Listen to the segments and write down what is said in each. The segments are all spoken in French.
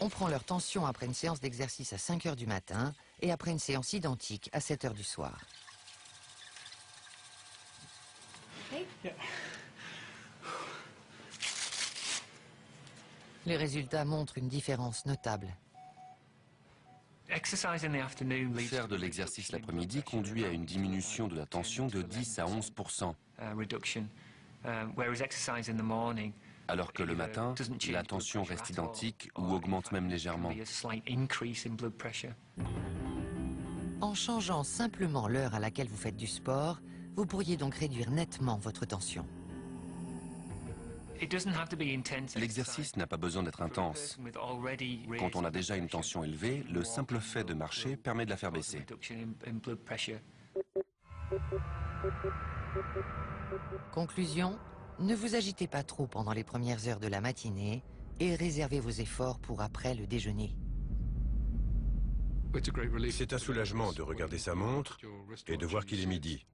On prend leur tension après une séance d'exercice à 5 heures du matin et après une séance identique à 7 heures du soir. Les résultats montrent une différence notable. Faire de l'exercice l'après-midi conduit à une diminution de la tension de 10 à 11%, alors que le matin, la tension reste identique ou augmente même légèrement. En changeant simplement l'heure à laquelle vous faites du sport, vous pourriez donc réduire nettement votre tension. L'exercice n'a pas besoin d'être intense. Quand on a déjà une tension élevée, le simple fait de marcher permet de la faire baisser. Conclusion, ne vous agitez pas trop pendant les premières heures de la matinée et réservez vos efforts pour après le déjeuner. C'est un soulagement de regarder sa montre et de voir qu'il est midi.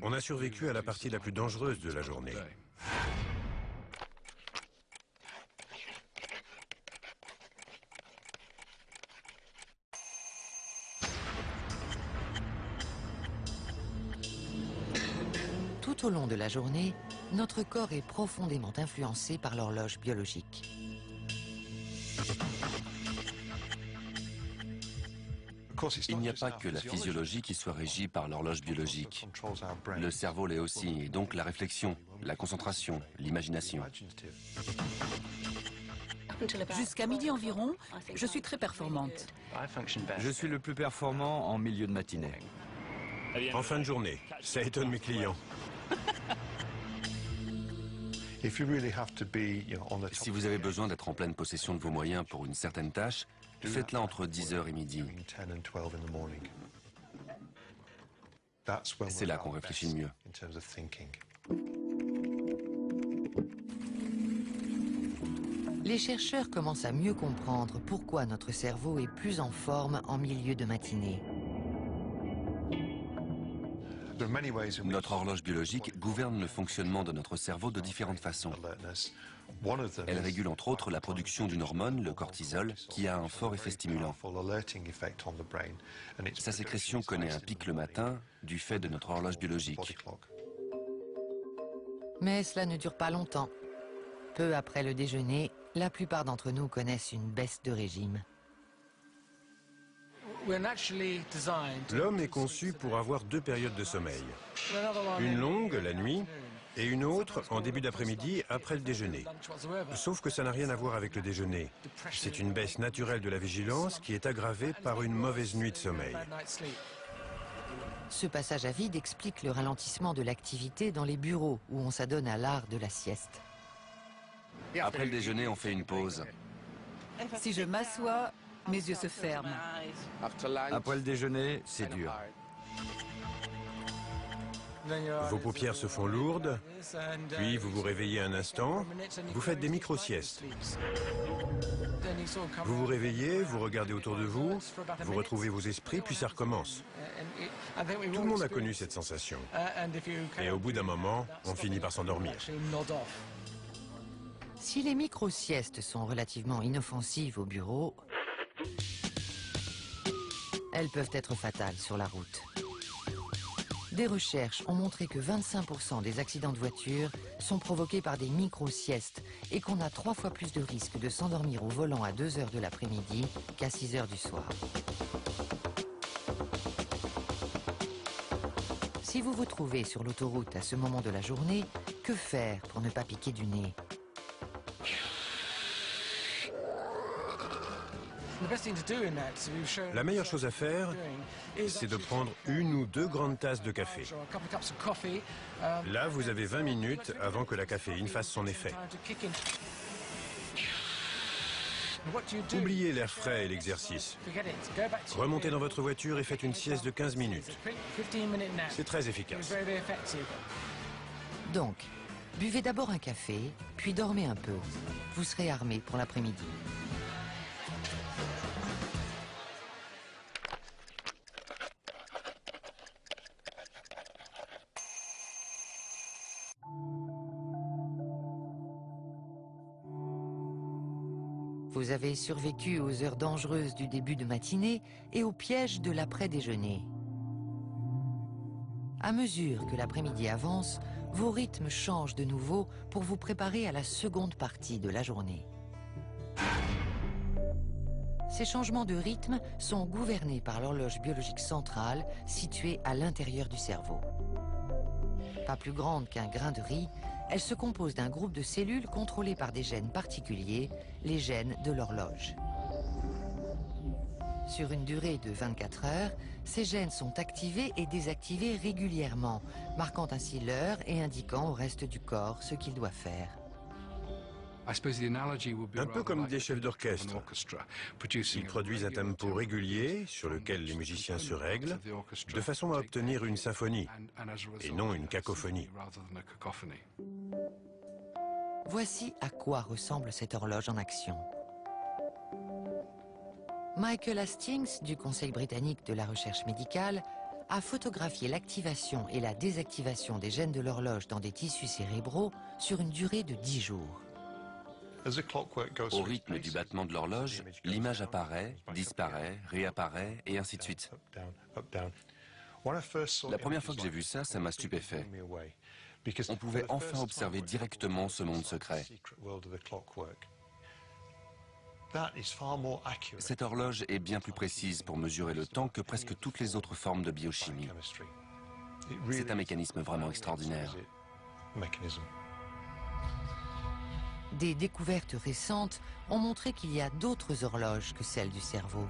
On a survécu à la partie la plus dangereuse de la journée. Tout au long de la journée, notre corps est profondément influencé par l'horloge biologique. Il n'y a pas que la physiologie qui soit régie par l'horloge biologique. Le cerveau l'est aussi, et donc la réflexion, la concentration, l'imagination. Jusqu'à midi environ, je suis très performante. Je suis le plus performant en milieu de matinée. En fin de journée, ça étonne mes clients. Si vous avez besoin d'être en pleine possession de vos moyens pour une certaine tâche, faites-la entre 10h et midi. C'est là qu'on réfléchit le mieux. Les chercheurs commencent à mieux comprendre pourquoi notre cerveau est plus en forme en milieu de matinée. Notre horloge biologique gouverne le fonctionnement de notre cerveau de différentes façons. Elle régule entre autres la production d'une hormone, le cortisol, qui a un fort effet stimulant. Sa sécrétion connaît un pic le matin du fait de notre horloge biologique. Mais cela ne dure pas longtemps. Peu après le déjeuner, la plupart d'entre nous connaissent une baisse de régime. L'homme est conçu pour avoir deux périodes de sommeil. Une longue, la nuit, et une autre en début d'après-midi après le déjeuner. Sauf que ça n'a rien à voir avec le déjeuner. C'est une baisse naturelle de la vigilance qui est aggravée par une mauvaise nuit de sommeil. Ce passage à vide explique le ralentissement de l'activité dans les bureaux où on s'adonne à l'art de la sieste. Après le déjeuner, on fait une pause. Si je m'assois, mes yeux se ferment. Après le déjeuner, c'est dur. Vos paupières se font lourdes, puis vous vous réveillez un instant, vous faites des micro-siestes. Vous vous réveillez, vous regardez autour de vous, vous retrouvez vos esprits, puis ça recommence. Tout le monde a connu cette sensation. Et au bout d'un moment, on finit par s'endormir. Si les micro-siestes sont relativement inoffensives au bureau, elles peuvent être fatales sur la route. Des recherches ont montré que 25% des accidents de voiture sont provoqués par des micro-siestes et qu'on a 3 fois plus de risques de s'endormir au volant à 2 heures de l'après-midi qu'à 6 heures du soir. Si vous vous trouvez sur l'autoroute à ce moment de la journée, que faire pour ne pas piquer du nez ? La meilleure chose à faire, c'est de prendre une ou deux grandes tasses de café. Là, vous avez 20 minutes avant que la caféine fasse son effet. Oubliez l'air frais et l'exercice. Remontez dans votre voiture et faites une sieste de 15 minutes. C'est très efficace. Donc, buvez d'abord un café, puis dormez un peu. Vous serez armé pour l'après-midi. Vous avez survécu aux heures dangereuses du début de matinée et au piège de l'après-déjeuner. À mesure que l'après-midi avance, vos rythmes changent de nouveau pour vous préparer à la seconde partie de la journée. Ces changements de rythme sont gouvernés par l'horloge biologique centrale située à l'intérieur du cerveau. Pas plus grande qu'un grain de riz, elle se compose d'un groupe de cellules contrôlées par des gènes particuliers, les gènes de l'horloge. Sur une durée de 24 heures, ces gènes sont activés et désactivés régulièrement, marquant ainsi l'heure et indiquant au reste du corps ce qu'il doit faire. Un peu comme des chefs d'orchestre. Ils produisent un tempo régulier sur lequel les musiciens se règlent, de façon à obtenir une symphonie, et non une cacophonie. Voici à quoi ressemble cette horloge en action. Michael Hastings, du Conseil britannique de la recherche médicale, a photographié l'activation et la désactivation des gènes de l'horloge dans des tissus cérébraux sur une durée de 10 jours. Au rythme du battement de l'horloge, l'image apparaît, disparaît, réapparaît, et ainsi de suite. La première fois que j'ai vu ça, ça m'a stupéfait. On pouvait enfin observer directement ce monde secret. Cette horloge est bien plus précise pour mesurer le temps que presque toutes les autres formes de biochimie. C'est un mécanisme vraiment extraordinaire. Des découvertes récentes ont montré qu'il y a d'autres horloges que celles du cerveau.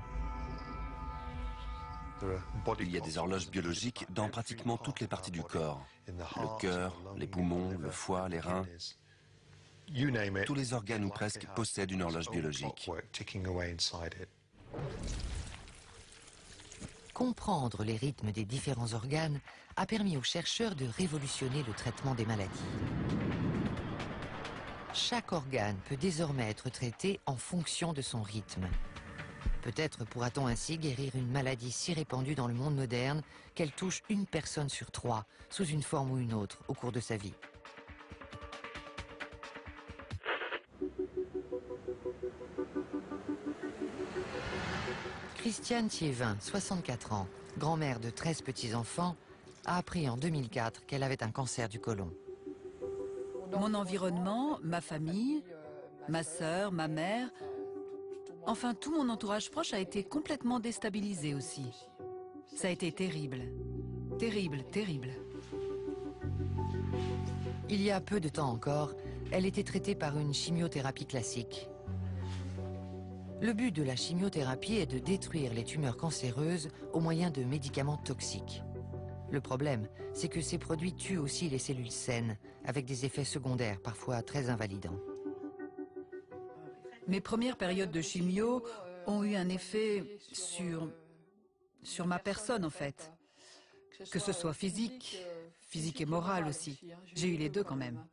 Il y a des horloges biologiques dans pratiquement toutes les parties du corps. Le cœur, les poumons, le foie, les reins. Tous les organes ou presque possèdent une horloge biologique. Comprendre les rythmes des différents organes a permis aux chercheurs de révolutionner le traitement des maladies. Chaque organe peut désormais être traité en fonction de son rythme. Peut-être pourra-t-on ainsi guérir une maladie si répandue dans le monde moderne qu'elle touche une personne sur 3, sous une forme ou une autre, au cours de sa vie. Christiane Thiévin, 64 ans, grand-mère de 13 petits-enfants, a appris en 2004 qu'elle avait un cancer du côlon. Mon environnement, ma famille, ma sœur, ma mère, enfin tout mon entourage proche a été complètement déstabilisé aussi. Ça a été terrible, terrible, terrible. Il y a peu de temps encore, elle était traitée par une chimiothérapie classique. Le but de la chimiothérapie est de détruire les tumeurs cancéreuses au moyen de médicaments toxiques. Le problème, c'est que ces produits tuent aussi les cellules saines, avec des effets secondaires parfois très invalidants. Mes premières périodes de chimio ont eu un effet sur ma personne en fait. Que ce soit physique et moral aussi. J'ai eu les deux quand même.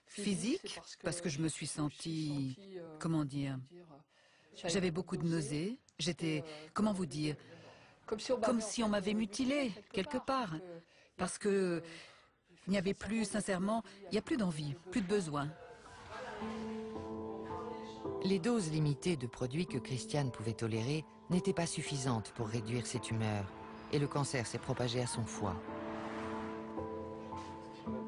Physique, parce que je me suis sentie, comment dire, j'avais beaucoup de nausées, j'étais, comment vous dire, comme si on m'avait mutilée quelque part. Parce que il n'y avait plus, sincèrement, il n'y a plus d'envie, plus de besoin. Les doses limitées de produits que Christiane pouvait tolérer n'étaient pas suffisantes pour réduire ses tumeurs, et le cancer s'est propagé à son foie.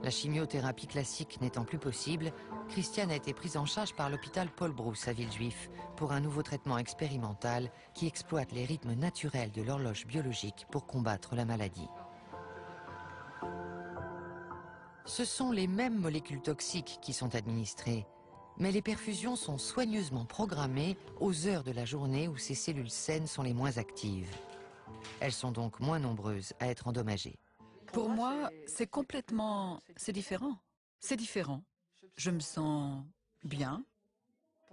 La chimiothérapie classique n'étant plus possible, Christiane a été prise en charge par l'hôpital Paul Brousse à Villejuif pour un nouveau traitement expérimental qui exploite les rythmes naturels de l'horloge biologique pour combattre la maladie. Ce sont les mêmes molécules toxiques qui sont administrées, mais les perfusions sont soigneusement programmées aux heures de la journée où ces cellules saines sont les moins actives. Elles sont donc moins nombreuses à être endommagées. Pour moi, c'est complètement... c'est différent. C'est différent. Je me sens bien,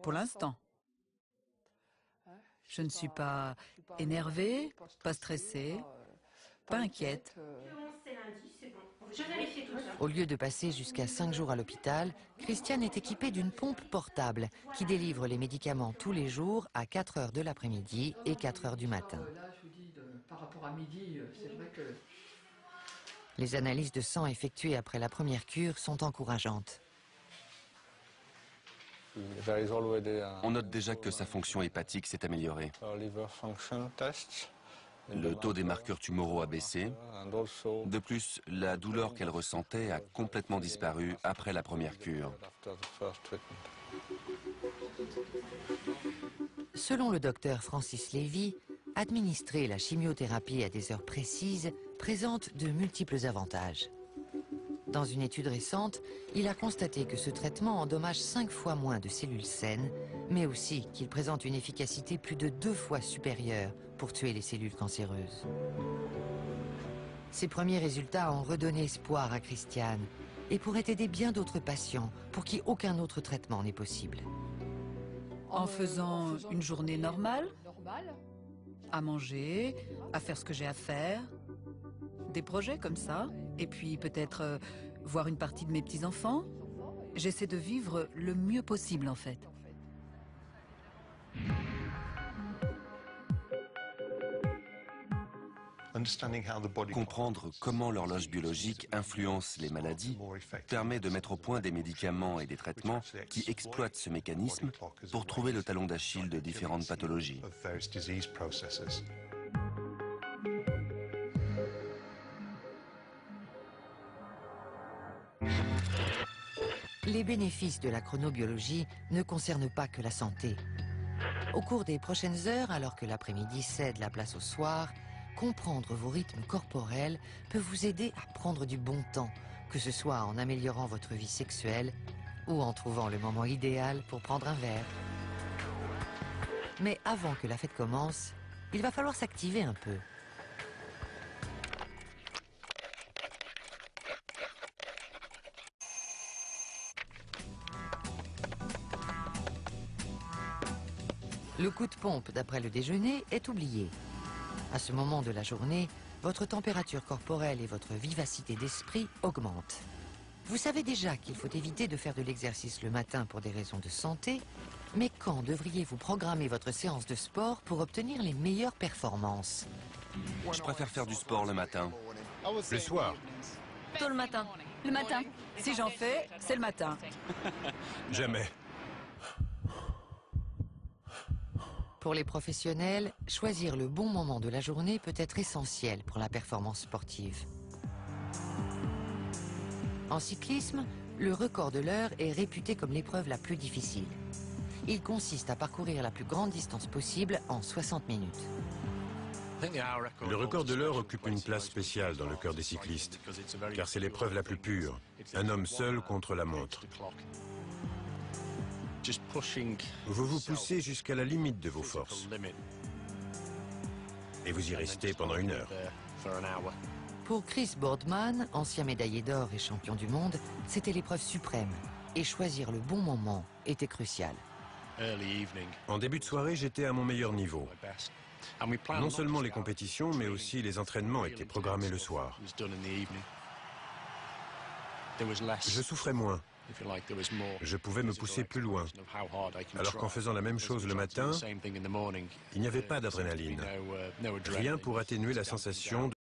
pour l'instant. Je ne suis pas énervée, pas stressée, pas inquiète. Au lieu de passer jusqu'à 5 jours à l'hôpital, Christiane est équipée d'une pompe portable qui délivre les médicaments tous les jours à 4 heures de l'après-midi et 4 heures du matin. Les analyses de sang effectuées après la première cure sont encourageantes. On note déjà que sa fonction hépatique s'est améliorée. Le taux des marqueurs tumoraux a baissé. De plus, la douleur qu'elle ressentait a complètement disparu après la première cure. Selon le docteur Francis Levy, administrer la chimiothérapie à des heures précises présente de multiples avantages. Dans une étude récente, il a constaté que ce traitement endommage 5 fois moins de cellules saines, mais aussi qu'il présente une efficacité plus de 2 fois supérieure pour tuer les cellules cancéreuses. Ces premiers résultats ont redonné espoir à Christiane et pourraient aider bien d'autres patients pour qui aucun autre traitement n'est possible. En faisant une journée normale, à manger, à faire ce que j'ai à faire, des projets comme ça, et puis peut-être voir une partie de mes petits-enfants. J'essaie de vivre le mieux possible en fait. Comprendre comment l'horloge biologique influence les maladies permet de mettre au point des médicaments et des traitements qui exploitent ce mécanisme pour trouver le talon d'Achille de différentes pathologies. Les bénéfices de la chronobiologie ne concernent pas que la santé. Au cours des prochaines heures, alors que l'après-midi cède la place au soir, comprendre vos rythmes corporels peut vous aider à prendre du bon temps, que ce soit en améliorant votre vie sexuelle ou en trouvant le moment idéal pour prendre un verre. Mais avant que la fête commence, il va falloir s'activer un peu. Le coup de pompe d'après le déjeuner est oublié. À ce moment de la journée, votre température corporelle et votre vivacité d'esprit augmentent. Vous savez déjà qu'il faut éviter de faire de l'exercice le matin pour des raisons de santé, mais quand devriez-vous programmer votre séance de sport pour obtenir les meilleures performances? Je préfère faire du sport le matin. Le soir. Tôt le matin. Le matin. Si j'en fais, c'est le matin. Jamais. Pour les professionnels, choisir le bon moment de la journée peut être essentiel pour la performance sportive. En cyclisme, le record de l'heure est réputé comme l'épreuve la plus difficile. Il consiste à parcourir la plus grande distance possible en 60 minutes. Le record de l'heure occupe une place spéciale dans le cœur des cyclistes, car c'est l'épreuve la plus pure, un homme seul contre la montre. Vous vous poussez jusqu'à la limite de vos forces. Et vous y restez pendant 1 heure. Pour Chris Boardman, ancien médaillé d'or et champion du monde, c'était l'épreuve suprême. Et choisir le bon moment était crucial. En début de soirée, j'étais à mon meilleur niveau. Non seulement les compétitions, mais aussi les entraînements étaient programmés le soir. Je souffrais moins. Je pouvais me pousser plus loin, alors qu'en faisant la même chose le matin, il n'y avait pas d'adrénaline. Rien pour atténuer la sensation